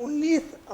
19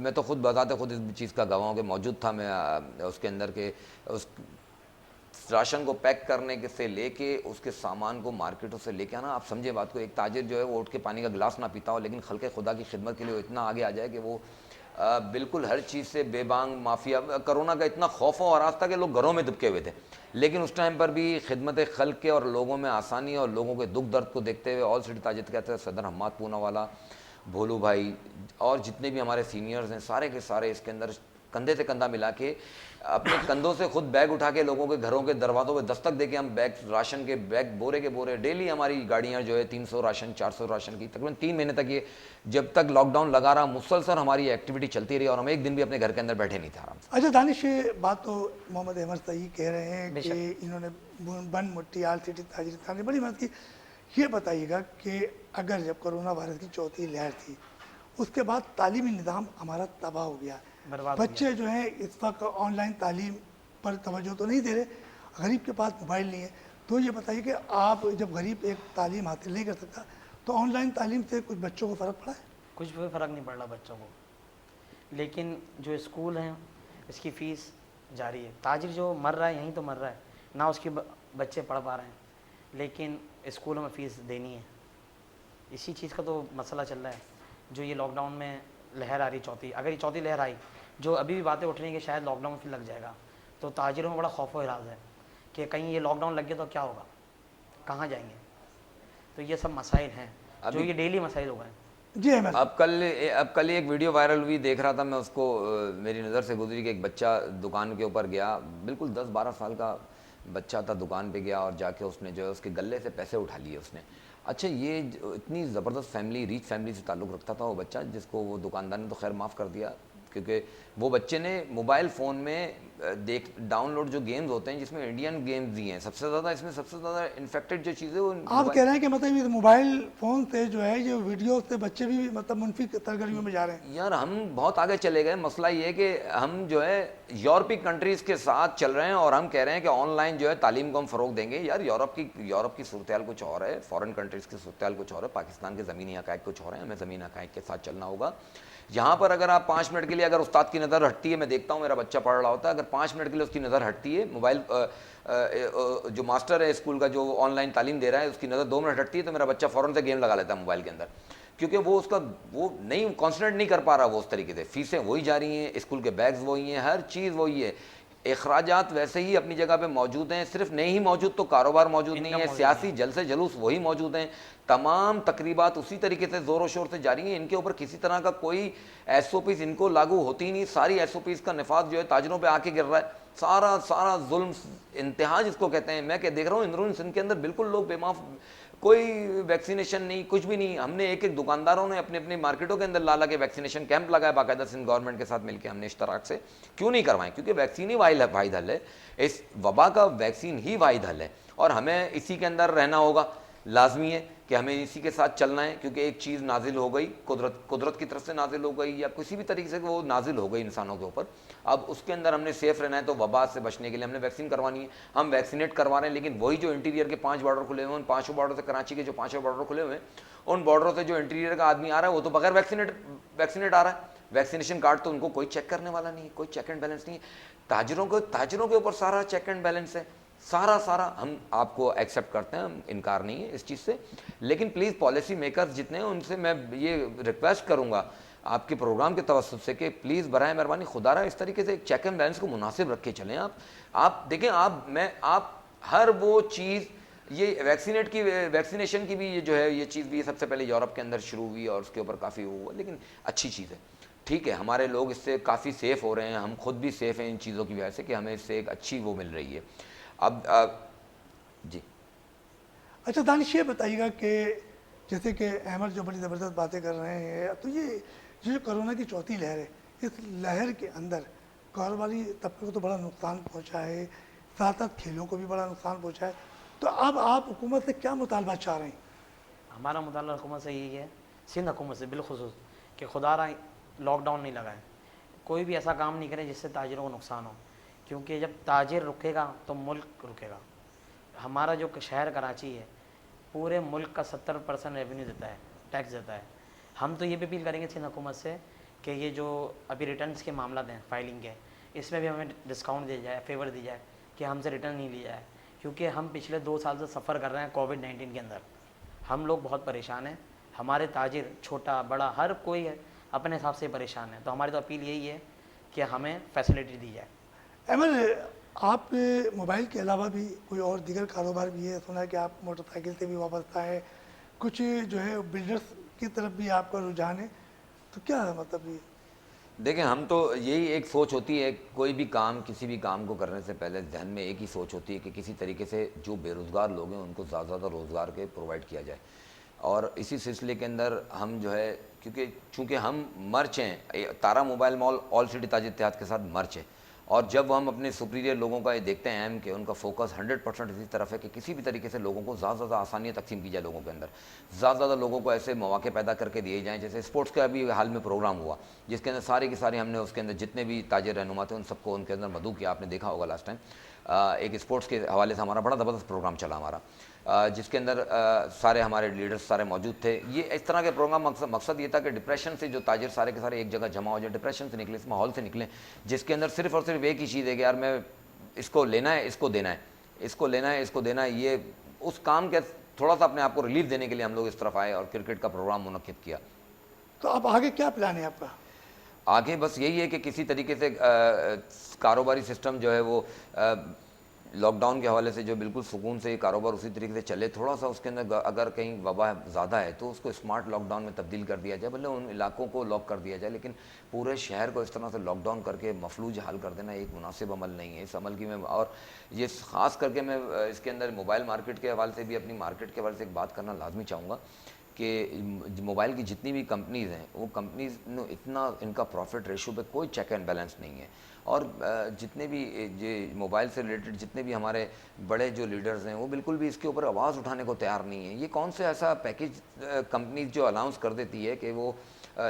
میں تو خود بذات خود اس چیز کا گواہ ہوں کہ موجود تھا میں اس کے اندر کہ اس راشن کو پیک کرنے کے سے لے کے اس کے سامان کو مارکیٹوں سے لے کے آنا. آپ سمجھے بات کو, ایک تاجر جو ہے وہ اٹھ کے پانی کا گلاس نہ پیتا ہو لیکن خلق خدا کی خدمت کے لیے وہ اتنا آگے آ جائے کہ وہ بالکل ہر چیز سے بے بانگ مافیا. کرونا کا اتنا خوف و ہراس تھا کہ لوگ گھروں میں دبکے ہوئے تھے, لیکن اس ٹائم پر بھی خدمت خلق کے اور لوگوں میں آسانی اور لوگوں کے دکھ درد کو دیکھتے ہوئے آل سٹی تاجر کہتے ہیں صدر حماد پونا والا, بھولو بھائی اور جتنے بھی ہمارے سینئرز ہیں سارے کے سارے اس کے اندر کندھے سے کندھا ملا کے اپنے کندھوں سے خود بیگ اٹھا کے لوگوں کے گھروں کے دروازوں پہ دستک دے کے ہم بیگ راشن کے بیگ بورے کے بورے ڈیلی ہماری گاڑیاں جو ہے 300 راشن 400 راشن کی تقریباً 3 مہینے تک یہ جب تک لاک ڈاؤن لگا رہا مسلسل ہماری ایکٹیویٹی چلتی رہی اور ہم ایک دن بھی اپنے گھر کے اندر بیٹھے نہیں تھے آرام سے. اچھا دانش, بات تو محمد احمد صحیح کہہ رہے ہیں کہ انہوں نے بن مٹی آل سٹی تاجر نے بڑی محنت کی. یہ بتائیے گا کہ اگر جب کرونا وائرس کی چوتھی لہر تھی اس کے بعد تعلیمی نظام ہمارا تباہ ہو گیا, بچے جو ہیں اس وقت آن لائن تعلیم پر توجہ تو نہیں دے رہے, غریب کے پاس موبائل نہیں ہے, تو یہ بتائیے کہ آپ جب غریب ایک تعلیم حاصل نہیں کر سکتا تو آن لائن تعلیم سے کچھ بچوں کو فرق پڑا ہے؟ کچھ بھی فرق نہیں پڑ رہا بچوں کو, لیکن جو اسکول ہیں اس کی فیس جاری ہے. تاجر جو مر رہا ہے یہیں تو مر رہا ہے, نہ اس کے بچے پڑھ پا رہے ہیں, لیکن اسکولوں میں فیس دینی ہے. اسی چیز کا تو مسئلہ چل رہا ہے. جو یہ لاک ڈاؤن میں لہر آ رہی چوتھی, اگر یہ چوتھی لہر آئی جو ابھی بھی باتیں اٹھ رہی ہیں کہ شاید لاک ڈاؤن پھر لگ جائے گا, تو تاجروں میں بڑا خوف و ہراس ہے کہ کہیں یہ لاک ڈاؤن لگ گیا تو کیا ہوگا, کہاں جائیں گے. تو یہ سب مسائل ہیں جو یہ ڈیلی مسائل ہو گئے ہیں. جی احمد, اب کل ایک ویڈیو وائرل ہوئی دیکھ رہا تھا میں اس کو, میری نظر سے گزری کہ ایک بچہ دکان کے اوپر گیا, بالکل 10-12 سال کا بچہ تھا, دکان پہ گیا اور جا کے اس نے جو ہے اس کے گلے سے پیسے اٹھا لیے اس نے. اچھا یہ اتنی زبردست فیملی, ریچ فیملی سے تعلق رکھتا تھا وہ بچہ, جس کو وہ دکاندار نے تو خیر معاف کر دیا کیونکہ وہ بچے نے موبائل فون میں ڈاؤن لوڈ جو گیمز ہوتے ہیں جس میں انڈین گیمز بھی ہیں, سب سے زیادہ اس میں سب سے زیادہ انفیکٹڈ جو چیزیں وہ آپ کہہ رہے ہیں کہ مطلب یہ موبائل فون سے جو ہے یہ ویڈیو سے بچے بھی مطلب منفی سرگرمیوں میں جا رہے ہیں. یار ہم بہت آگے چلے گئے. مسئلہ یہ ہے کہ ہم جو ہے یورپی کنٹریز کے ساتھ چل رہے ہیں اور ہم کہہ رہے ہیں کہ آن لائن جو ہے تعلیم کو ہم فروغ دیں گے. یار یورپ کی صورتحال کچھ اور ہے, فارن کنٹریز کی صورتحال کچھ اور ہے, پاکستان کے زمینی حقائق کچھ اور ہیں, ہمیں زمینی حقائق کے ساتھ چلنا ہوگا. یہاں پر اگر آپ 5 منٹ کے لیے اگر استاد کی نظر ہٹتی ہے, میں دیکھتا ہوں میرا بچہ پڑھ رہا ہوتا ہے, اگر 5 منٹ کے لیے اس کی نظر ہٹتی ہے, موبائل جو ماسٹر ہے اسکول کا جو آن لائن تعلیم دے رہا ہے اس کی نظر 2 منٹ ہٹتی ہے تو میرا بچہ فوراً سے گیم لگا لیتا ہے موبائل کے اندر, کیونکہ وہ اس کا وہ نہیں کانسنٹریٹ نہیں کر پا رہا وہ اس طریقے سے. فیسیں وہی جا رہی ہیں, اسکول کے بیگز وہی ہیں, ہر چیز وہی ہے, اخراجات ویسے ہی اپنی جگہ پہ موجود ہیں, صرف نہیں ہی موجود تو کاروبار موجود نہیں ہے, سیاسی جلسے جلوس وہی موجود ہیں, تمام تقریبات اسی طریقے سے زور و شور سے جاری ہیں. ان کے اوپر کسی طرح کا کوئی ایس او پیز ان کو لاگو ہوتی ہی نہیں. ساری ایس او پیز کا نفاذ جو ہے تاجروں پہ آ کے گر رہا ہے. سارا ظلم انتہا جس کو کہتے ہیں. میں کہ دیکھ رہا ہوں اندرون سندھ کے اندر بالکل لوگ بے معاف, کوئی ویکسینیشن نہیں, کچھ بھی نہیں. ہم نے ایک دکانداروں نے اپنے اپنے مارکیٹوں کے اندر لا کے ویکسینیشن کیمپ لگایا باقاعدہ سندھ گورنمنٹ کے ساتھ مل کے ہم نے اشتراک سے. کیوں نہیں کروائیں؟ کیونکہ ویکسین ہی واحد حل ہے, اس وبا کا ویکسین ہی واحد حل ہے اور ہمیں اسی کے اندر رہنا ہوگا. لازمی ہے کہ ہمیں اسی کے ساتھ چلنا ہے, کیونکہ ایک چیز نازل ہو گئی, قدرت کی طرف سے نازل ہو گئی یا کسی بھی طریقے سے وہ نازل ہو گئی انسانوں کے اوپر. اب اس کے اندر ہم نے سیف رہنا ہے تو وبا سے بچنے کے لیے ہم نے ویکسین کروانی ہے. ہم ویکسینیٹ کروا رہے ہیں, لیکن وہی جو انٹیریئر کے 5 بارڈر کھلے ہوئے ہیں, ان 5 بارڈر سے کراچی کے جو 5 بارڈر کھلے ہوئے ہیں, ان بارڈروں سے جو انٹیریئر کا آدمی آ رہا ہے وہ تو بغیر ویکسینیٹ آ رہا ہے. ویکسینیشن کارڈ تو ان کو کوئی چیک کرنے والا نہیں ہے, کوئی چیک اینڈ بیلنس نہیں ہے. تاجروں کے اوپر سارا چیک اینڈ بیلنس ہے, سارا ہم آپ کو ایکسیپٹ کرتے ہیں, ہم انکار نہیں ہے اس چیز سے. لیکن پلیز پالیسی میکرز جتنے ہیں ان سے میں یہ ریکویسٹ کروں گا آپ کے پروگرام کے توسط سے کہ پلیز برائے مہربانی خدا را اس طریقے سے ایک چیک اینڈ بیلنس کو مناسب رکھ کے چلیں. آپ دیکھیں, آپ ہر وہ چیز, یہ ویکسینیشن کی بھی یہ جو ہے یہ چیز بھی سب سے پہلے یورپ کے اندر شروع ہوئی اور اس کے اوپر کافی ہوا, لیکن اچھی چیز ہے. ٹھیک ہے, ہمارے لوگ اس سے کافی سیف ہو رہے ہیں, ہم خود بھی سیف ہیں ان چیزوں کی وجہ سے کہ ہمیں اس سے ایک اچھی وہ مل رہی ہے. اب جی اچھا دانش, یہ بتائیے گا کہ جیسے کہ احمد جو بڑی زبردست باتیں کر رہے ہیں, تو یہ جو کرونا کی چوتھی لہر ہے, اس لہر کے اندر کاروباری طبقے کو تو بڑا نقصان پہنچا ہے, ساتھ ساتھ کھیلوں کو بھی بڑا نقصان پہنچا ہے. تو اب آپ حکومت سے کیا مطالبہ چاہ رہے ہیں؟ ہمارا مطالبہ حکومت سے یہی ہے, سندھ حکومت سے بالخصوص, کہ خدا را لاک ڈاؤن نہیں لگائے, کوئی بھی ایسا کام نہیں کرے جس سے تاجروں کو نقصان ہو, کیونکہ جب تاجر رکے گا تو ملک رکے گا. ہمارا جو شہر کراچی ہے پورے ملک کا 70% ریونیو دیتا ہے, ٹیکس دیتا ہے. ہم تو یہ بھی اپیل کریں گے سندھ حکومت سے کہ یہ جو ابھی ریٹرنس کے معاملات ہیں فائلنگ کے، اس میں بھی ہمیں ڈسکاؤنٹ دیا جائے، فیور دی جائے کہ ہم سے ریٹرن نہیں لیا جائے، کیونکہ ہم پچھلے 2 سال سے سفر کر رہے ہیں کووڈ-19 کے اندر. ہم لوگ بہت پریشان ہیں، ہمارے تاجر چھوٹا بڑا ہر کوئی ہے اپنے حساب سے پریشان ہے. تو ہماری تو اپیل یہی ہے کہ ہمیں فیسلٹی دی جائے. احمد، آپ موبائل کے علاوہ بھی کوئی اور دیگر کاروبار بھی ہے؟ سنا ہے کہ آپ موٹر سائیکل سے بھی وابستہ ہے، کچھ جو ہے بلڈرس کی طرف بھی آپ کا رجحان ہے، تو کیا مطلب یہ؟ دیکھیں، ہم تو یہی ایک سوچ ہوتی ہے، کوئی بھی کام کسی بھی کام کو کرنے سے پہلے ذہن میں ایک ہی سوچ ہوتی ہے کہ کسی طریقے سے جو بے روزگار لوگ ہیں ان کو زیادہ زیادہ روزگار کے پرووائڈ کیا جائے. اور اسی سلسلے کے اندر ہم جو ہے چونکہ ہم مرچ ہیں، تارا موبائل مال آل سٹی تاجر اتحاد کے ساتھ مرچ ہے، اور جب ہم اپنے سپیریئر لوگوں کا یہ دیکھتے ہیں کہ ان کا فوکس 100% اسی طرف ہے کہ کسی بھی طریقے سے لوگوں کو زیادہ سے زیادہ آسانیاں تقسیم کی جائے، لوگوں کے اندر زیادہ زیادہ لوگوں کو ایسے مواقع پیدا کر کے دیے جائیں. جیسے اسپورٹس کا ابھی حال میں پروگرام ہوا جس کے اندر سارے کے سارے ہم نے اس کے اندر جتنے بھی تاجر رہنما تھے ان سب کو ان کے اندر مدعو کیا. آپ نے دیکھا ہوگا لاسٹ ٹائم ایک اسپورٹس کے حوالے سے ہمارا بڑا زبردست پروگرام چلا ہمارا، جس کے اندر سارے ہمارے لیڈرز سارے موجود تھے. یہ اس طرح کے پروگرام مقصد یہ تھا کہ ڈپریشن سے جو تاجر سارے کے سارے ایک جگہ جمع ہو جائے، ڈپریشن سے نکلیں، اس ماحول سے نکلیں جس کے اندر صرف اور صرف ایک ہی چیز ہے کہ یار میں اس کو لینا ہے، اس کو دینا ہے، اس کو لینا ہے، اس کو دینا ہے. یہ اس کام کے تھوڑا سا اپنے آپ کو ریلیف دینے کے لیے ہم لوگ اس طرف آئے اور کرکٹ کا پروگرام منعقد کیا. تو اب آگے کیا پلان ہے آپ کا؟ آگے بس یہی ہے کہ کسی طریقے سے کاروباری سسٹم جو ہے وہ لاک ڈاؤن کے حوالے سے جو بالکل سکون سے یہ کاروبار اسی طریقے سے چلے. تھوڑا سا اس کے اندر اگر کہیں وبا زیادہ ہے تو اس کو اسمارٹ لاک ڈاؤن میں تبدیل کر دیا جائے، بھلے ان علاقوں کو لاک کر دیا جائے، لیکن پورے شہر کو اس طرح سے لاک ڈاؤن کر کے مفلوج حال کر دینا ایک مناسب عمل نہیں ہے. اس عمل کی میں اور یہ خاص کر کے میں اس کے اندر موبائل مارکیٹ کے حوالے سے بھی اپنی مارکیٹ کے حوالے سے ایک بات کرنا لازمی چاہوں گا کہ موبائل کی جتنی بھی کمپنیز ہیں وہ کمپنیز اتنا ان کا پروفٹ ریشو پہ کوئی چیک اینڈ بیلنس نہیں ہے. اور جتنے بھی موبائل سے ریلیٹڈ جتنے بھی ہمارے بڑے جو لیڈرز ہیں وہ بالکل بھی اس کے اوپر آواز اٹھانے کو تیار نہیں ہیں. یہ کون سے ایسا پیکیج کمپنیز جو اناؤنس کر دیتی ہے کہ وہ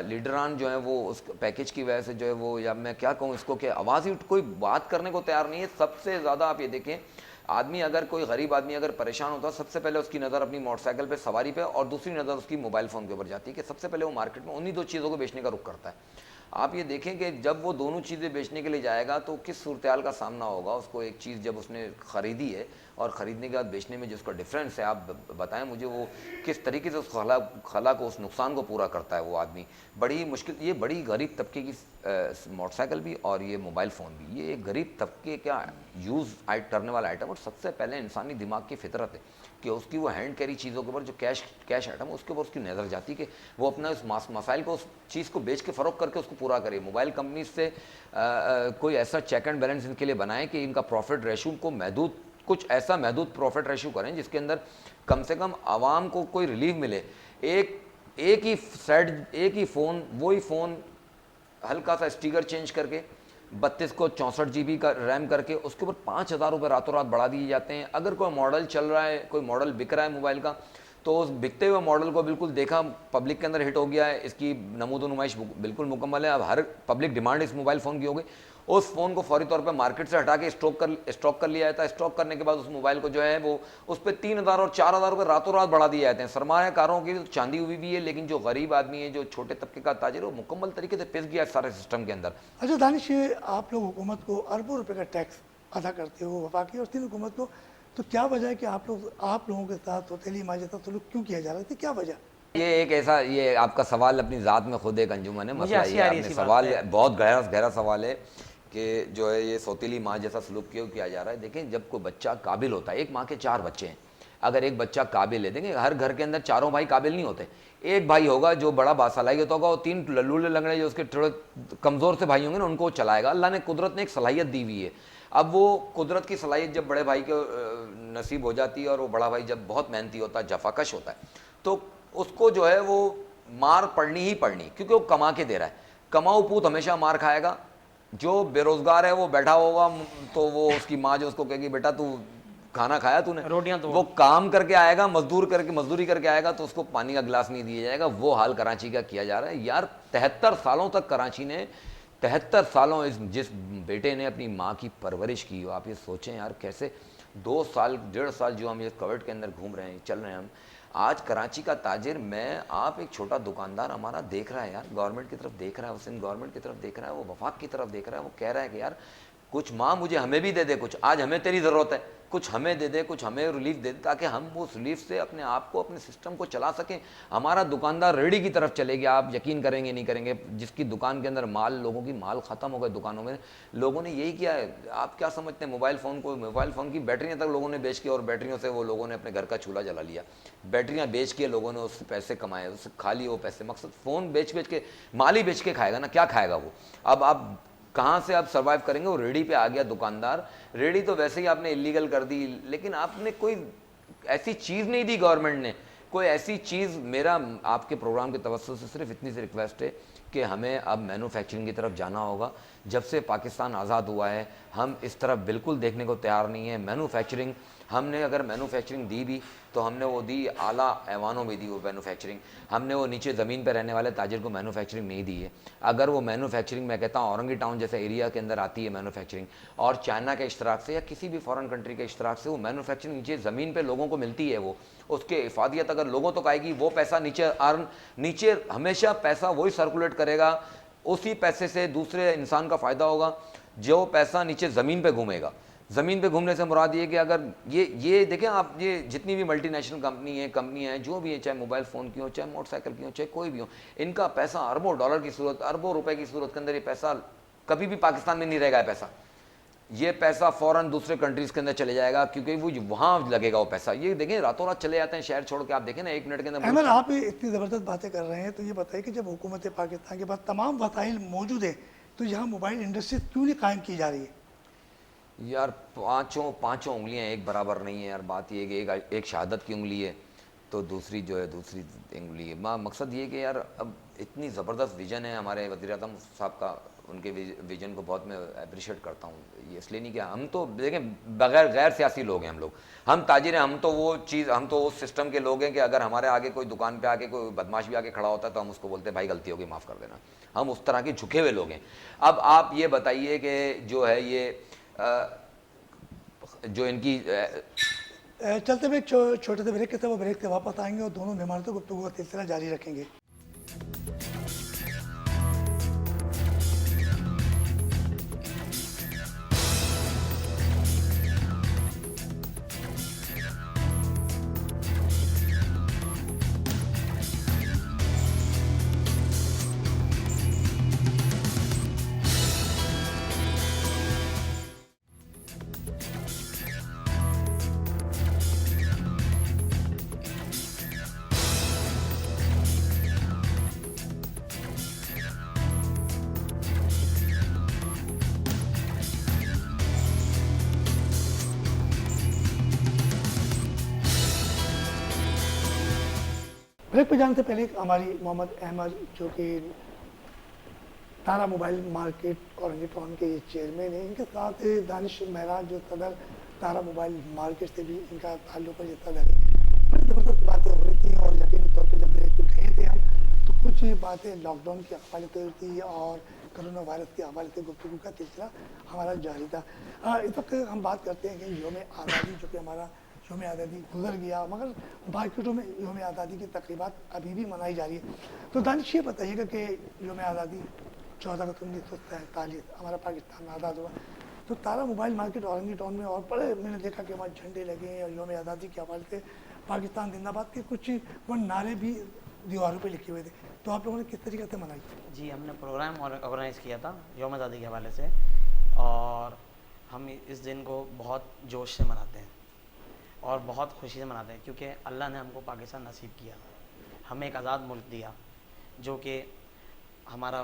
لیڈران جو ہیں وہ اس پیکیج کی وجہ سے جو ہے وہ، یا میں کیا کہوں اس کو، کہ آواز ہی کوئی بات کرنے کو تیار نہیں ہے. سب سے زیادہ آپ یہ دیکھیں، آدمی اگر کوئی غریب آدمی اگر پریشان ہوتا ہے سب سے پہلے اس کی نظر اپنی موٹر سائیکل پہ سواری پہ اور دوسری نظر اس کی موبائل فون کے اوپر جاتی ہے کہ سب سے پہلے وہ مارکیٹ میں انہی 2 چیزوں کو بیچنے کا رخ کرتا ہے. آپ یہ دیکھیں کہ جب وہ دونوں چیزیں بیچنے کے لیے جائے گا تو کس صورتحال کا سامنا ہوگا اس کو. ایک چیز جب اس نے خریدی ہے اور خریدنے کے بعد بیچنے میں جس کا ڈفرینس ہے، آپ بتائیں مجھے وہ کس طریقے سے اس خلا کو، اس نقصان کو پورا کرتا ہے وہ آدمی. بڑی مشکل، یہ بڑی غریب طبقے کی موٹر سائیکل بھی اور یہ موبائل فون بھی، یہ ایک غریب طبقے کا یوز کرنے والا آئٹم. اور سب سے پہلے انسانی دماغ کی فطرت ہے کہ اس کی وہ ہینڈ کیری چیزوں کے اوپر جو کیش آئٹم اس کے اوپر اس کی نظر جاتی کہ وہ اپنا اس مسائل کو، اس چیز کو بیچ کے فروخت کر کے اس کو پورا کرے. موبائل کمپنیز سے کوئی ایسا چیک اینڈ بیلنس ان کے لیے بنائیں کہ ان کا پروفٹ ریشو کو کچھ ایسا محدود پروفٹ ریشو کریں جس کے اندر کم سے کم عوام کو کوئی ریلیف ملے. ایک ہی فون، وہی فون ہلکا سا اسٹیکر چینج کر کے 32 کو 64 GB کا ریم کر کے اس کے اوپر 5,000 روپے راتوں رات بڑھا دیے جاتے ہیں. اگر کوئی ماڈل چل رہا ہے، کوئی ماڈل بک رہا ہے موبائل کا، تو اس بکتے ہوئے ماڈل کو بالکل دیکھا پبلک کے اندر ہٹ ہو گیا ہے، اس کی نمود و نمائش بالکل مکمل ہے، اب ہر پبلک ڈیمانڈ اس موبائل فون کی ہو گئی. اس فون کو فوری طور پہ مارکیٹ سے ہٹا کے اسٹاک کر لیا جاتا ہے. اسٹاک کرنے کے بعد اس موبائل کو جو ہے وہ اس پہ 3,000 اور 4,000 روپے راتوں رات بڑھا دیے جاتے ہیں. سرمایہ کاروں کی چاندی ہوئی بھی ہے، لیکن جو غریب آدمی ہے، جو چھوٹے طبقے کا تاجر ہے، وہ مکمل طریقے سے پس گیا ہے سارے سسٹم کے اندر. اچھا دانش، آپ لوگ حکومت کو اربوں روپے کا ٹیکس ادا کرتے ہو، وفاقی اور 3 حکومت کو، تو کیا وجہ ہے کہ آپ لوگوں کے ساتھ سوتیلی ماں جیسا سلوک کیوں کیا جا رہا ہے؟ کیا وجہ؟ یہ ایک ایسا، یہ آپ کا سوال اپنی ذات میں خود ایک انجمن ہے. مسئلہ یہ آپ نے سوال بہت گہرا سوال ہے کہ جو ہے یہ سوتیلی ماں جیسا سلوک کیوں کیا جا رہا ہے. دیکھیں، جب کوئی بچہ قابل ہوتا ہے، ایک ماں کے 4 بچے ہیں، اگر ایک بچہ قابل ہے، دیکھیں ہر گھر کے اندر چاروں بھائی قابل نہیں ہوتے. ایک بھائی ہوگا جو بڑا باصلاحیت ہوگا، اور 3 للولے لنگڑے جو اس کے تھوڑے کمزور سے بھائی ہوں گے نا، ان کو چلائے گا. اللہ نے قدرت نے ایک صلاحیت دی ہوئی ہے. اب وہ قدرت کی صلاحیت جب بڑے بھائی کو نصیب ہو جاتی ہے اور وہ بڑا بھائی جب بہت محنتی ہوتا ہے، جفاکش ہوتا ہے، تو اس کو جو ہے وہ مار پڑنی ہی پڑنی، کیونکہ وہ کما کے دے رہا ہے. کماؤ پوت ہمیشہ مار کھائے گا. جو بے روزگار ہے وہ بیٹھا ہوگا تو وہ اس کی ماں جو اس کو کہے گی بیٹا تو کھانا کھایا تو نے، روٹیاں تو وہ کام کر کے آئے گا، مزدوری کر کے آئے گا تو اس کو پانی کا گلاس نہیں دیا جائے گا. وہ حال کراچی کا کیا جا رہا ہے یار. 73 سالوں تک کراچی نے 73 سالوں جس بیٹے نے اپنی ماں کی پرورش کی ہو، آپ یہ سوچیں یار کیسے 2 سال 1.5 سال جو ہم یہ کووڈ کے اندر گھوم رہے ہیں، چل رہے ہیں آج کراچی کا تاجر میں آپ ایک چھوٹا دکاندار ہمارا دیکھ رہا ہے یار, گورنمنٹ کی طرف دیکھ رہا ہے, وہ سندھ گورنمنٹ کی طرف دیکھ رہا ہے, وہ وفاق کی طرف دیکھ رہا ہے, وہ کہہ رہا ہے کہ یار کچھ ماں مجھے ہمیں بھی دے دے, کچھ آج ہمیں تیری ضرورت ہے, کچھ ہمیں دے دے, کچھ ہمیں ریلیف دے دے, تاکہ ہم اس ریلیف سے اپنے آپ کو, اپنے سسٹم کو چلا سکیں. ہمارا دکاندار ریڑھی کی طرف چلے گیا, آپ یقین کریں گے نہیں کریں گے, جس کی دکان کے اندر مال, لوگوں کی مال ختم ہو گئے دکانوں میں, لوگوں نے یہی کیا ہے. آپ کیا سمجھتے ہیں موبائل فون کو, موبائل فون کی بیٹریاں تک لوگوں نے بیچ کے, اور بیٹریوں سے وہ لوگوں نے اپنے گھر کا چولہا جلا لیا, بیٹریاں بیچ کے لوگوں نے اس سے پیسے کمائے, اس سے کھا لیے وہ پیسے. مقصد فون بیچ کے, مال ہی بیچ کے کھائے گا نا, کیا کھائے گا وہ. اب آپ کہاں سے آپ سروائیو کریں گے. وہ ریڑھی پہ آ گیا دکاندار, ریڑھی تو ویسے ہی آپ نے ایلیگل کر دی, لیکن آپ نے کوئی ایسی چیز نہیں دی, گورنمنٹ نے کوئی ایسی چیز. میرا آپ کے پروگرام کے توسط سے صرف اتنی سی ریکویسٹ ہے کہ ہمیں اب مینوفیکچرنگ کی طرف جانا ہوگا. جب سے پاکستان آزاد ہوا ہے ہم اس طرف بالکل دیکھنے کو تیار نہیں ہیں. مینوفیکچرنگ ہم نے اگر مینوفیکچرنگ دی بھی تو ہم نے وہ دی اعلیٰ ایوانوں میں دی وہ مینوفیکچرنگ, ہم نے وہ نیچے زمین پہ رہنے والے تاجر کو مینوفیکچرنگ نہیں دی ہے. اگر وہ مینوفیکچرنگ, میں کہتا ہوں اورنگی ٹاؤن جیسے ایریا کے اندر آتی ہے مینوفیکچرنگ, اور چائنا کے اشتراک سے یا کسی بھی فارن کنٹری کے اشتراک سے وہ مینوفیکچرنگ نیچے زمین پہ لوگوں کو ملتی ہے, وہ اس کے افادیت اگر لوگوں تک آئے گی, وہ پیسہ نیچے ہمیشہ پیسہ وہی سرکولیٹ کرے گا, اسی پیسے سے دوسرے انسان کا فائدہ ہوگا. جو پیسہ نیچے زمین پہ گھومے گا, زمین پہ گھومنے سے مراد یہ کہ اگر یہ دیکھیں آپ, یہ جتنی بھی ملٹی نیشنل کمپنیاں ہیں جو بھی ہیں, چاہے موبائل فون کی ہوں, چاہے موٹر سائیکل کی ہوں, چاہے کوئی بھی ہوں, ان کا پیسہ اربوں ڈالر کی صورت, اربوں روپے کی صورت کے اندر یہ پیسہ کبھی بھی پاکستان میں نہیں رہے گا. یہ پیسہ فوراً دوسرے کنٹریز کے اندر چلے جائے گا, کیونکہ وہ وہاں لگے گا وہ پیسہ. یہ دیکھیں راتوں رات چلے جاتے ہیں شہر چھوڑ کے, آپ دیکھیں نا 1 منٹ کے اندر. احمد, آپ اتنی زبردست باتیں کر رہے ہیں, تو یہ بتائیے کہ جب حکومت پاکستان کے پاس تمام وسائل موجود ہیں تو یہاں موبائل انڈسٹری کیوں نہیں قائم کی جا رہی ہے؟ یار پانچوں انگلیاں ایک برابر نہیں ہیں یار. بات یہ کہ ایک شہادت کی انگلی ہے تو دوسری جو ہے دوسری انگلی ہے. مقصد یہ کہ یار اب اتنی زبردست ویژن ہے ہمارے وزیر اعظم صاحب کا, ان کے ویژن کو بہت میں اپریشیٹ کرتا ہوں. یہ اس لیے نہیں کہ ہم تو دیکھیں غیر سیاسی لوگ ہیں, ہم تاجر ہیں, ہم تو اس سسٹم کے لوگ ہیں کہ اگر ہمارے آگے کوئی دکان پہ آ کے کوئی بدماش بھی آ کے کھڑا ہوتا ہے تو ہم اس کو بولتے ہیں بھائی غلطی ہوگی معاف کر دینا. ہم اس طرح کے جھکے ہوئے لوگ ہیں. اب آپ یہ بتائیے کہ جو ہے یہ جو ان کی چلتے ہوئے چھوٹے سے بریک کے تھے, وہ بریک سے واپس آئیں گے اور دونوں مہمانوں سے گفتگو کا سلسلہ جاری رکھیں گے. بریک پہ جانے سے پہلے ہماری محمد احمد جو کہ تارا موبائل مارکیٹ اورنگی ٹاؤن کے یہ چیئرمین ہیں, ان کے ساتھ دانش معراج جو صدر تارا موبائل مارکیٹ سے بھی ان کا تعلق ہے, صدر ہے. بڑی زبردست باتیں ہو رہی تھیں, اور یقینی طور پہ جب بریک پہ گئے تھے ہم تو کچھ باتیں لاک ڈاؤن کے حوالے سے تھی اور کرونا وائرس کے حوالے سے گفتگو کا سلسلہ ہمارا جاری تھا. اس وقت ہم بات کرتے ہیں کہ یوم آزادی, جو کہ ہمارا یوم آزادی گزر گیا, مگر مارکیٹوں میں یوم آزادی کی تقریبات ابھی بھی منائی جا رہی ہے. تو دانش یہ بتائیے گا کہ یوم آزادی 14 اگست 1947 ہمارا پاکستان آزاد ہوا, تو تارا موبائل مارکیٹ اورنگی ٹاؤن میں اور بڑے میں نے دیکھا کہ وہاں جھنڈے لگے ہیں, اور یوم آزادی کے حوالے سے پاکستان زندہ باد کے کچھ وہ نعرے بھی دیواروں پہ لکھے ہوئے تھے. تو آپ لوگوں نے کس طریقے سے منائی؟ جی, ہم نے پروگرام آرگنائز کیا تھا یوم آزادی کے حوالے سے, اور ہم اس دن کو بہت جوش سے مناتے ہیں اور بہت خوشی سے مناتے ہیں, کیونکہ اللہ نے ہم کو پاکستان نصیب کیا, ہمیں ایک آزاد ملک دیا, جو کہ ہمارا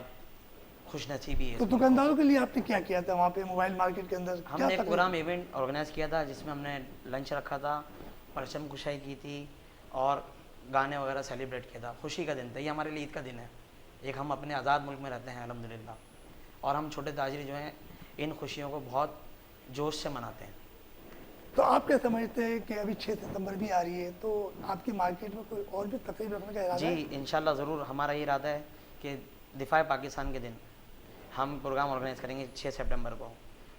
خوش نصیبی ہے. تو دکانداروں کے لیے آپ نے کیا کیا تھا وہاں پہ موبائل مارکیٹ کے اندر؟ ہم نے ایک پروگرام ایونٹ آرگنائز کیا تھا جس میں ہم نے لنچ رکھا تھا, پرچم کشائی کی تھی اور گانے وغیرہ سیلیبریٹ کیا تھا. خوشی کا دن تھا, یہ ہمارے لیے عید کا دن ہے. ایک ہم اپنے آزاد ملک میں رہتے ہیں الحمدللہ, اور ہم چھوٹے تاجر جو ہیں ان خوشیوں کو بہت جوش سے مناتے ہیں. تو آپ کیا سمجھتے ہیں کہ ابھی 6 ستمبر بھی آ رہی ہے, تو آپ کی مارکیٹ میں کوئی اور بھی تقریب رکھنے کا ارادہ ہے؟ جی انشاءاللہ ضرور, ہمارا یہ ارادہ ہے کہ دفاع پاکستان کے دن ہم پروگرام آرگنائز کریں گے 6 سپٹمبر کو,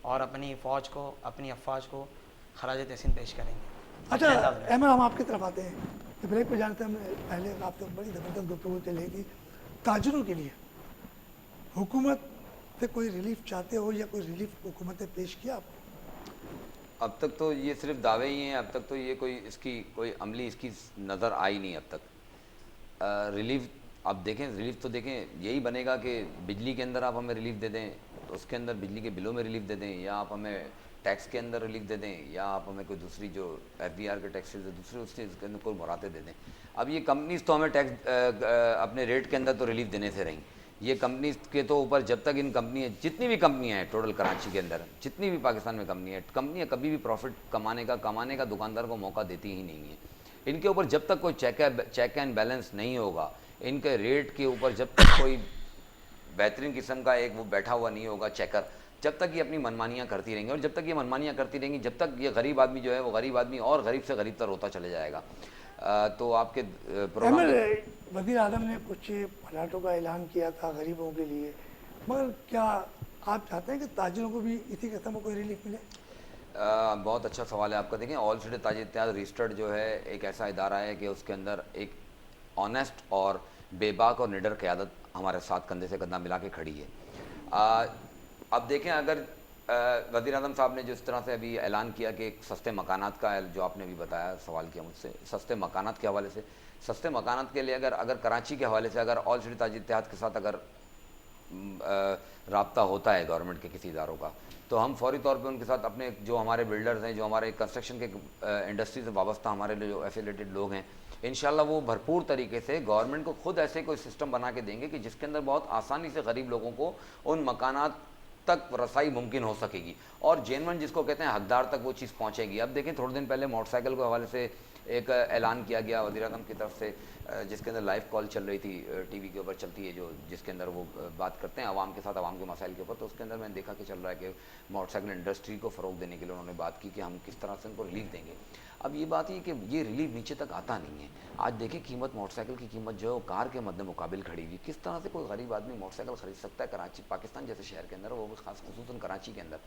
اور اپنی فوج کو, اپنی افواج کو خراج تحسین پیش کریں گے. اچھا احمد, ہم آپ کی طرف آتے ہیں. کہ بریک پہ جانتے ہم نے پہلے آپ سے بڑی زبردست گفتگو چل رہی تھی تاجروں کے لیے حکومت سے کوئی ریلیف چاہتے ہو یا کوئی ریلیف حکومت نے پیش کیا آپ کو؟ اب تک تو یہ صرف دعوے ہی ہیں, اب تک تو یہ کوئی اس کی کوئی عملی اس کی نظر آئی نہیں اب تک. ریلیف آپ دیکھیں, ریلیف تو دیکھیں یہی بنے گا کہ بجلی کے اندر آپ ہمیں ریلیف دے دیں تو اس کے اندر بجلی کے بلوں میں ریلیف دے دیں, یا آپ ہمیں ٹیکس کے اندر ریلیف دے دیں, یا آپ ہمیں کوئی دوسری جو ایف بی آر کے ٹیکسز ہے دوسرے اس کے اندر کوئی مراتے دے دیں. اب یہ کمپنیز تو ہمیں ٹیکس اپنے ریٹ کے اندر تو ریلیف دینے سے رہیں. یہ کمپنیز کے تو اوپر جب تک ان کمپنی جتنی بھی کمپنیاں ہیں ٹوٹل کراچی کے اندر جتنی بھی پاکستان میں کمپنیاں کبھی بھی پروفٹ کمانے کا دکاندار کو موقع دیتی ہی نہیں ہیں. ان کے اوپر جب تک کوئی چیک اینڈ بیلنس نہیں ہوگا, ان کے ریٹ کے اوپر جب تک کوئی بہترین قسم کا ایک وہ بیٹھا ہوا نہیں ہوگا چیکر, جب تک یہ اپنی منمانیاں کرتی رہیں گی, اور جب تک یہ منمانیاں کرتی رہیں گی جب تک یہ غریب آدمی جو ہے وہ غریب آدمی اور غریب سے غریب تر ہوتا چلے جائے گا. تو آپ کے پروگرام وزیر اعظم نے کچھ پلاٹوں کا اعلان کیا تھا غریبوں کے لیے, مگر کیا آپ چاہتے ہیں کہ تاجروں کو بھی اسی قسم کا کوئی ریلیف ملے؟ بہت اچھا سوال ہے آپ کا. دیکھیں آل سٹی تاجر اتحاد رجسٹرڈ جو ہے ایک ایسا ادارہ ہے کہ اس کے اندر ایک آنیسٹ اور بے باک اور نڈر قیادت ہمارے ساتھ کندھے سے کندھا ملا کے کھڑی ہے. اب دیکھیں اگر وزیر اعظم صاحب نے جس طرح سے ابھی اعلان کیا کہ سستے مکانات کا, جو آپ نے بھی بتایا سوال کیا مجھ سے, سستے مکانات کے حوالے سے, سستے مکانات کے لیے اگر کراچی کے حوالے سے اگر آل سٹی تاجر اتحاد کے ساتھ اگر رابطہ ہوتا ہے گورنمنٹ کے کسی اداروں کا, تو ہم فوری طور پہ ان کے ساتھ اپنے جو ہمارے بلڈرز ہیں, جو ہمارے کنسٹرکشن کے انڈسٹری سے وابستہ ہمارے جو ایفیلیٹڈ لوگ ہیں, انشاءاللہ وہ بھرپور طریقے سے گورنمنٹ کو خود ایسے کوئی سسٹم بنا کے دیں گے کہ جس کے اندر بہت آسانی سے غریب لوگوں کو ان مکانات تک رسائی ممکن ہو سکے گی, اور جینون جس کو کہتے ہیں حقدار تک وہ چیز پہنچے گی. اب دیکھیں تھوڑے دن پہلے موٹر سائیکل کے حوالے سے ایک اعلان کیا گیا وزیر اعظم کی طرف سے, جس کے اندر لائیو کال چل رہی تھی ٹی وی کے اوپر چلتی ہے, جس کے اندر وہ بات کرتے ہیں عوام کے ساتھ, عوام کے مسائل کے اوپر. تو اس کے اندر میں نے دیکھا کہ چل رہا ہے کہ موٹر سائیکل انڈسٹری کو فروغ دینے کے لیے انہوں نے بات کی کہ ہم کس طرح سے ان کو ریلیف دیں گے. اب یہ بات یہ کہ یہ ریلیف نیچے تک آتا نہیں ہے. آج دیکھیں قیمت موٹر سائیکل کی قیمت جو ہے وہ کار کے مد مقابل کھڑی ہوئی. کس طرح سے کوئی غریب آدمی موٹر سائیکل خرید سکتا ہے کراچی پاکستان جیسے شہر کے اندر, وہ خصوصاً کراچی کے اندر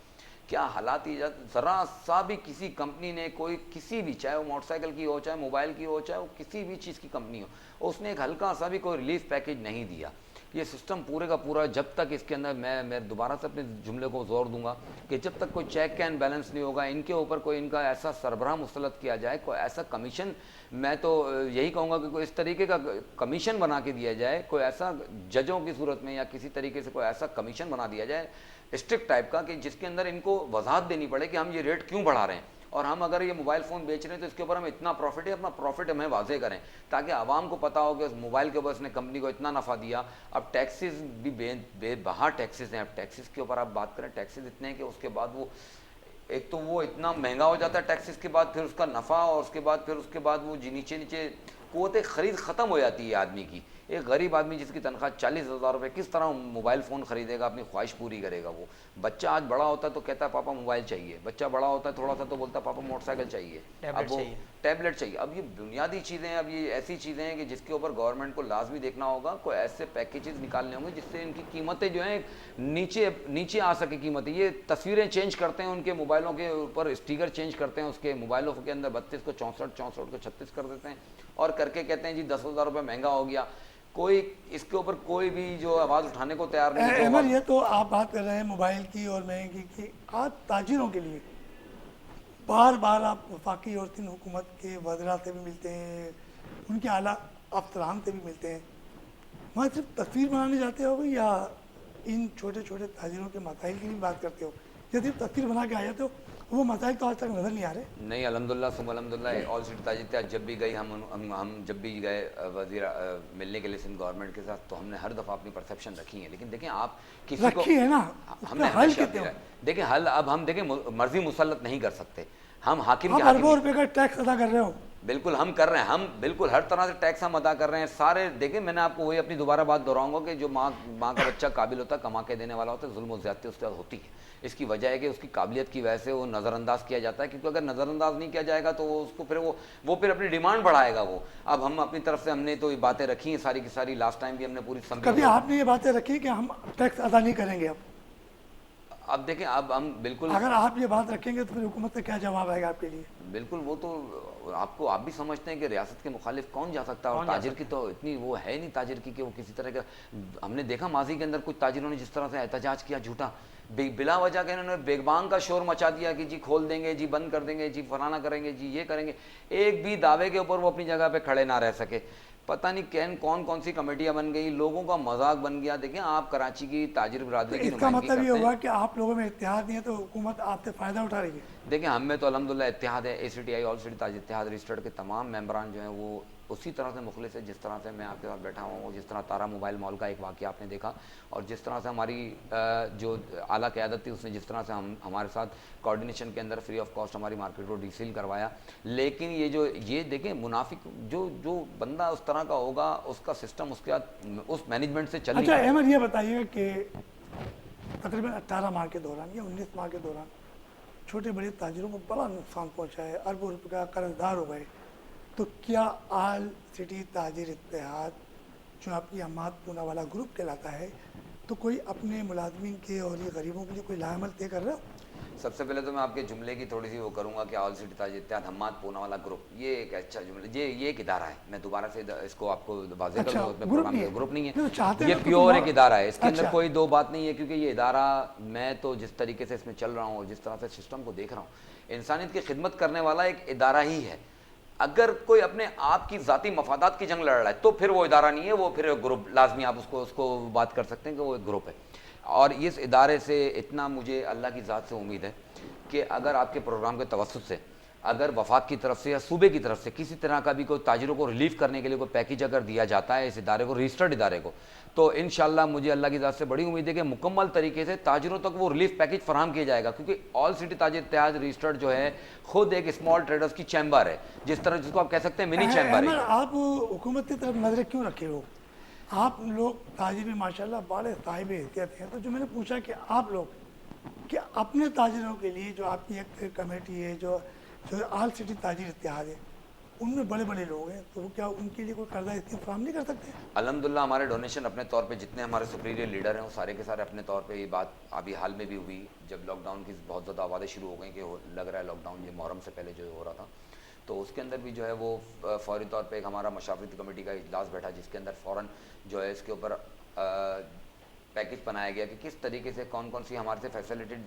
کیا حالات ایجاد. ذرا سا بھی کسی کمپنی نے کوئی کسی بھی, چاہے وہ موٹر سائیکل کی ہو, چاہے موبائل کی ہو, چاہے وہ کسی بھی چیز کی کمپنی ہو, اس نے ایک ہلکا سا بھی کوئی ریلیف پیکیج نہیں دیا. یہ سسٹم پورے کا پورا جب تک اس کے اندر میں دوبارہ سے اپنے جملے کو زور دوں گا کہ جب تک کوئی چیک اینڈ بیلنس نہیں ہوگا, ان کے اوپر کوئی ان کا ایسا سربراہ مسلط کیا جائے, کوئی ایسا کمیشن, میں تو یہی کہوں گا کہ کوئی اس طریقے کا کمیشن بنا کے دیا جائے, کوئی ایسا ججوں کی صورت میں یا کسی طریقے سے کوئی ایسا کمیشن بنا دیا جائے اسٹرکٹ ٹائپ کا, کہ جس کے اندر ان کو وضاحت دینی پڑے کہ ہم یہ ریٹ کیوں بڑھا رہے ہیں, اور ہم اگر یہ موبائل فون بیچ رہے ہیں تو اس کے اوپر ہم اتنا پروفٹ ہے, اپنا پروفٹ ہمیں واضح کریں تاکہ عوام کو پتہ ہو کہ اس موبائل کے اوپر اس نے کمپنی کو اتنا نفع دیا. اب ٹیکسز بھی بے بہا ٹیکسز ہیں. اب ٹیکسز کے اوپر آپ بات کریں, ٹیکسز اتنے ہیں کہ اس کے بعد وہ ایک تو وہ اتنا مہنگا ہو جاتا ہے ٹیکسز کے بعد, پھر اس کا نفع, اور اس کے بعد وہ نیچے قوت خرید ختم ہو جاتی ہے آدمی کی. ایک غریب آدمی جس کی تنخواہ 40,000 روپے کس طرح موبائل فون خریدے گا, اپنی خواہش پوری کرے گا. وہ بچہ آج بڑا ہوتا ہے تو کہتا ہے پاپا موبائل چاہیے, بچہ بڑا ہوتا ہے تھوڑا سا تو بولتا ہے پاپا موٹر سائیکل چاہیے, اب وہ ٹیبلٹ چاہیے. اب یہ بنیادی چیزیں ہیں, اب یہ ایسی چیزیں ہیں کہ جس کے اوپر گورنمنٹ کو لازمی دیکھنا ہوگا, کوئی ایسے پیکیجز نکالنے ہوں گے جس سے ان کی قیمتیں جو ہیں نیچے آ سکے قیمتیں. یہ تصویریں چینج کرتے ہیں ان کے موبائلوں کے اوپر, اسٹیکر چینج کرتے ہیں اس کے موبائلوں کے اندر, 32 کو 64, 64 کو 36 کر دیتے ہیں, اور کر کے کہتے ہیں جی 10,000 روپے مہنگا ہو گیا. کوئی اس کے اوپر کوئی بھی جو آواز اٹھانے کو تیار نہیں ہے. احمد, یہ تو آپ بات کر رہے ہیں موبائل کی اور مہنگی کی, آج تاجروں کے لیے بار بار آپ وفاقی اور تین حکومت کے وزراء سے بھی ملتے ہیں, ان کے اعلیٰ افسران سے بھی ملتے ہیں, وہاں صرف تصویر بنانے جاتے ہو یا ان چھوٹے چھوٹے تاجروں کے مسائل کی بھی بات کرتے ہو, یا صرف تصویر بنا کے آ جاتے ہو؟ وہ مسائل تو آج تک نظر نہیں آ رہے. نہیں, الحمدللہ ثم الحمدللہ, آل سٹی تاجر اتحاد جب بھی گئی, ہم جب بھی گئے وزیر ملنے کے لیے سندھ گورنمنٹ کے ساتھ, تو ہم نے ہر دفعہ اپنی پرسیپشن رکھی ہے. لیکن دیکھیں آپ کسی کو رکھی ہے نا, ہم نے حل کہتے ہیں. دیکھیں حل اب ہم دیکھیں مرضی مسلط نہیں کر سکتے, ہم حاکم کے اربوں روپے کا ٹیکس ادا کر رہے ہو. بالکل ہم کر رہے ہیں, ہم بالکل ہر طرح سے ٹیکس ہم ادا کر رہے ہیں سارے. دیکھیں میں نے آپ کو وہی اپنی دوبارہ بات دہراؤں گا کہ جو ماں کا بچہ قابل ہوتا ہے, کما کے دینے والا ہوتا ہے, ظلم و زیادتی اس کے ساتھ ہوتی ہے. اس کی وجہ ہے کہ اس کی قابلیت کی وجہ سے وہ نظر انداز کیا جاتا ہے, کیونکہ اگر نظر انداز نہیں کیا جائے گا تو وہ اس کو پھر وہ پھر اپنی ڈیمانڈ بڑھائے گا. وہ اب ہم اپنی طرف سے ہم نے تو یہ باتیں رکھی ہیں ساری کی ساری, لاسٹ ٹائم بھی ہم نے پوری سمجھی. کبھی آپ نے یہ باتیں رکھی کہ ہم ٹیکس ادا نہیں کریں گے؟ اب دیکھیں اب ہم بالکل, اگر آپ یہ بات رکھیں گے تو پھر حکومت سے کیا جواب آئے گا آپ کے لیے؟ بالکل وہ تو آپ بھی سمجھتے ہیں کہ ریاست کے مخالف کون جا سکتا ہے, اور تاجر کی تو اتنی وہ ہے نہیں تاجر کی کہ وہ کسی طرح کا, ہم نے دیکھا ماضی کے اندر کچھ تاجروں نے جس طرح سے احتجاج کیا جھوٹا, بلا وجہ کہ انہوں نے بیگ بانگ کا شور مچا دیا کہ جی کھول دیں گے, جی بند کر دیں گے, جی فلانا کریں گے, جی یہ کریں گے, ایک بھی دعوے کے اوپر وہ اپنی جگہ پہ کھڑے نہ رہ سکے. پتہ نہیں کون سی کمیٹیاں بن گئی, لوگوں کا مذاق بن گیا. دیکھیں آپ کراچی کی تاجر برادری کی اس کا نمائندگی مطلب یہ کرتے ہوا ہیں. کہ آپ لوگوں میں اتحاد نہیں ہے تو حکومت آپ سے فائدہ اٹھا رہی ہے. دیکھیں ہم میں تو الحمدللہ اتحاد ہے. اے C T I all city تاجر اتحاد رجسٹرڈ کے تمام ممبران جو ہیں وہ اسی طرح سے مخلص ہے جس طرح سے میں آپ کے ساتھ بیٹھا ہوں. جس طرح تارا موبائل مال کا ایک واقعہ آپ نے دیکھا, اور جس طرح سے ہماری جو اعلیٰ قیادت تھی اس نے جس طرح سے ہمارے ساتھ کوارڈینیشن کے اندر فری آف کاسٹ ہماری مارکیٹ کو ڈی سیل کروایا. لیکن یہ دیکھیں منافق جو بندہ اس طرح کا ہوگا, اس کا سسٹم اس مینجمنٹ سے چل نہیں. اچھا احمد یہ بتائیے کہ تقریباً 18 ماہ کے دوران یا 19 ماہ کے دوران چھوٹے بڑے تاجروں کو بڑا نقصان پہنچا ہے, اربوں روپے کا قرض دار ہو گئے. تو کیا آل سٹی تاجر اتحاد جو آپ کی حماد پونا والا گروپ کہلاتا ہے, تو کوئی اپنے ملازمین کے اور یہ غریبوں کے لیے کوئی لاعمل طے کر رہا ہے؟ سب سے پہلے تو میں آپ کے جملے کی تھوڑی سی وہ کروں گا کہ آل سٹی تاجر اتحاد حماد پونا والا گروپ, یہ ایک اچھا جملہ, یہ ایک ادارہ ہے. میں دوبارہ سے اس کو آپ کو واضح کر دوں, گروپ نہیں ہے, یہ پیور ایک ادارہ ہے. اس کے اندر کوئی دو بات نہیں ہے, کیونکہ یہ ادارہ میں تو جس طریقے سے اس میں چل رہا ہوں اور جس طرح سے سسٹم کو دیکھ رہا ہوں, انسانیت کی خدمت کرنے والا ایک ادارہ ہی ہے. اگر کوئی اپنے آپ کی ذاتی مفادات کی جنگ لڑ رہا ہے تو پھر وہ ادارہ نہیں ہے, وہ پھر ایک گروپ. لازمی آپ اس کو بات کر سکتے ہیں کہ وہ ایک گروپ ہے. اور اس ادارے سے اتنا مجھے اللہ کی ذات سے امید ہے کہ اگر آپ کے پروگرام کے توسط سے اگر وفاق کی طرف سے یا صوبے کی طرف سے کسی طرح کا بھی کوئی تاجروں کو ریلیف کرنے کے لیے کوئی پیکیج اگر دیا جاتا ہے اس ادارے کو, رجسٹرڈ ادارے کو, تو انشاءاللہ مجھے اللہ کی ذات سے بڑی امید ہے کہ مکمل طریقے سے تاجروں تک وہ ریلیف پیکیج فراہم کیا جائے گا. کیونکہ آل سٹی تاجر اتحاد رجسٹرڈ جو ہے خود ایک اسمال ٹریڈرز کی چیمبر ہے, جس کو آپ کہہ سکتے ہیں منی چیمبر ہے. آپ حکومت کی طرف نظریں کیوں رکھے ہو؟ آپ لوگ تاجر میں ماشاءاللہ بڑے صاحب حیثیت ہیں. تو جو میں نے پوچھا کہ آپ لوگ کہ اپنے تاجروں کے لیے جو آپ کی ایک کمیٹی ہے جو آل سٹی تاجر اتحاد ہے, ان میں بڑے بڑے لوگ ہیں, تو وہ کیا ان کے لیے کوئی قرضہ اسکیم فراہم نہیں کر سکتے؟ الحمدللہ ہمارے ڈونیشن اپنے طور پہ جتنے ہمارے سپیریئر لیڈر ہیں وہ سارے کے سارے اپنے طور پہ, یہ بات ابھی حال میں بھی ہوئی جب لاک ڈاؤن کی بہت زیادہ آوازیں شروع ہو گئیں کہ لگ رہا ہے لاک ڈاؤن یہ محرم سے پہلے جو ہو رہا تھا, تو اس کے اندر بھی جو ہے وہ فوری طور پہ ایک ہمارا مشاورتی کمیٹی کا اجلاس بیٹھا جس کے اندر فوراً جو ہے اس کے اوپر پیکج بنایا گیا کہ کس طریقے سے کون سی ہمارے سے فیسلیٹیڈ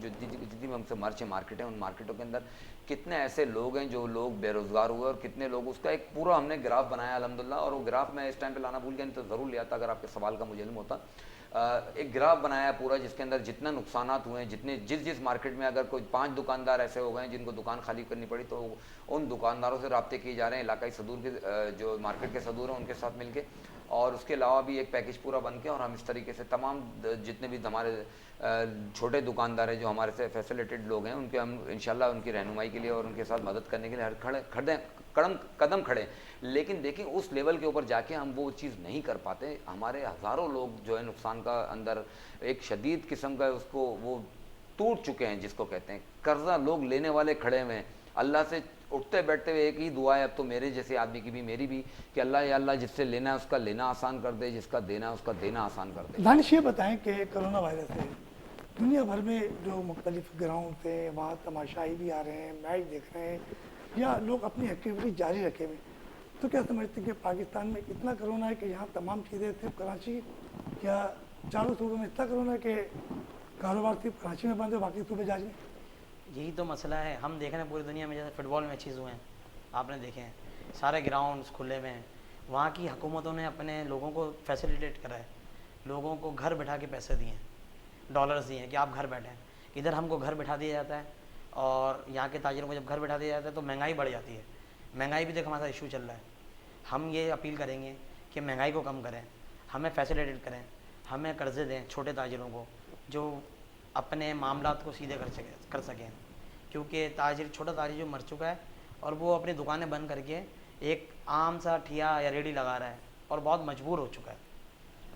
جو جتنی ہم سے مرچ مارکیٹ ہیں ان مارکیٹوں کے اندر کتنے ایسے لوگ ہیں جو لوگ بے روزگار ہوئے اور کتنے لوگ, اس کا ایک پورا ہم نے گراف بنایا الحمدللہ. اور وہ گراف میں اس ٹائم پہ لانا بھول گیا, نہیں تو ضرور لیا تھا اگر آپ کے سوال کا مجھے علم ہوتا. ایک گراف بنایا پورا جس کے اندر جتنا نقصانات ہوئے ہیں, جس مارکیٹ میں اگر کوئی 5 دکاندار ایسے ہو گئے ہیں جن کو دکان خالی کرنی پڑی, تو ان دکانداروں سے رابطے کیے جا رہے ہیں علاقائی صدور کے جو مارکیٹ کے صدور ہیں ان کے ساتھ مل کے, اور اس کے علاوہ بھی ایک پیکج پورا بن کے, اور ہم اس طریقے سے تمام جتنے بھی ہمارے چھوٹے دکاندار ہیں جو ہمارے سے فیسلیٹیڈ لوگ ہیں ان کے ہم انشاءاللہ ان کی رہنمائی کے لیے اور ان کے ساتھ مدد کرنے کے لیے ہر قدم کھڑے. لیکن دیکھیں اس لیول کے اوپر جا کے ہم وہ چیز نہیں کر پاتے. ہمارے ہزاروں لوگ جو ہے نقصان کا اندر ایک شدید قسم کا اس کو وہ ٹوٹ چکے ہیں, جس کو کہتے ہیں قرضہ لوگ لینے والے کھڑے ہوئے ہیں. اللہ سے اٹھتے بیٹھتے ہوئے ایک ہی دعا ہے اب تو میرے جیسے آدمی کی بھی میری بھی کہ اللہ یا اللہ جس سے لینا ہے اس کا لینا آسان کر دے, جس کا دینا ہے اس کا دینا آسان کر دے. دانش یہ بتائیں کہ کرونا وائرس ہے, دنیا بھر میں جو مختلف گراؤنڈ ہیں وہاں تماشائی بھی آ رہے ہیں, میچ دیکھ رہے ہیں, یا لوگ اپنی ایکٹیویٹی جاری رکھے ہوئے, تو کیا سمجھتے ہیں کہ پاکستان میں اتنا کرونا ہے کہ یہاں تمام چیزیں صرف کراچی یا چاروں صوبوں میں اتنا کرونا ہے کہ کاروبار صرف کراچی میں بند ہے باقی صوبے جاری میں؟ یہی تو مسئلہ ہے. ہم دیکھ رہے ہیں پوری دنیا میں جیسے فٹ بال میچز ہوئے ہیں, آپ نے دیکھے ہیں سارے گراؤنڈز کھلے ہوئے ہیں. وہاں کی حکومتوں نے اپنے لوگوں کو فیسیلیٹیٹ کرا ہے, لوگوں کو گھر بیٹھا کے پیسے دیے ہیں, ڈالرز دیے ہیں کہ آپ گھر بیٹھیں. ادھر ہم کو گھر بیٹھا دیا جاتا ہے, اور یہاں کے تاجروں کو جب گھر بیٹھا دیا جاتا ہے تو مہنگائی بڑھ جاتی ہے. مہنگائی بھی دیکھ ہمارا ایشو چل رہا ہے. ہم یہ اپیل کریں گے کہ مہنگائی کو کم کریں, ہمیں فیسیلیٹیٹ کریں, ہمیں قرضے دیں چھوٹے تاجروں کو جو اپنے معاملات کو سیدھے کر سکیں. کیونکہ چھوٹا تاجر جو مر چکا ہے اور وہ اپنی دکانیں بند کر کے ایک عام سا ٹھیا یا ریڑھی لگا رہا ہے اور بہت مجبور ہو چکا ہے.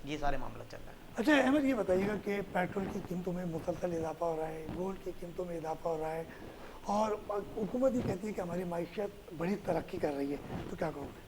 یہ سارے معاملات چل رہے ہیں. اچھا احمد یہ بتائیے گا کہ پیٹرول کی قیمتوں میں مسلسل اضافہ ہو رہا ہے, گولڈ کی قیمتوں میں اضافہ ہو رہا ہے, اور حکومت یہ کہتی ہے کہ ہماری معیشت بڑی ترقی کر رہی ہے, تو کیا کہو گے؟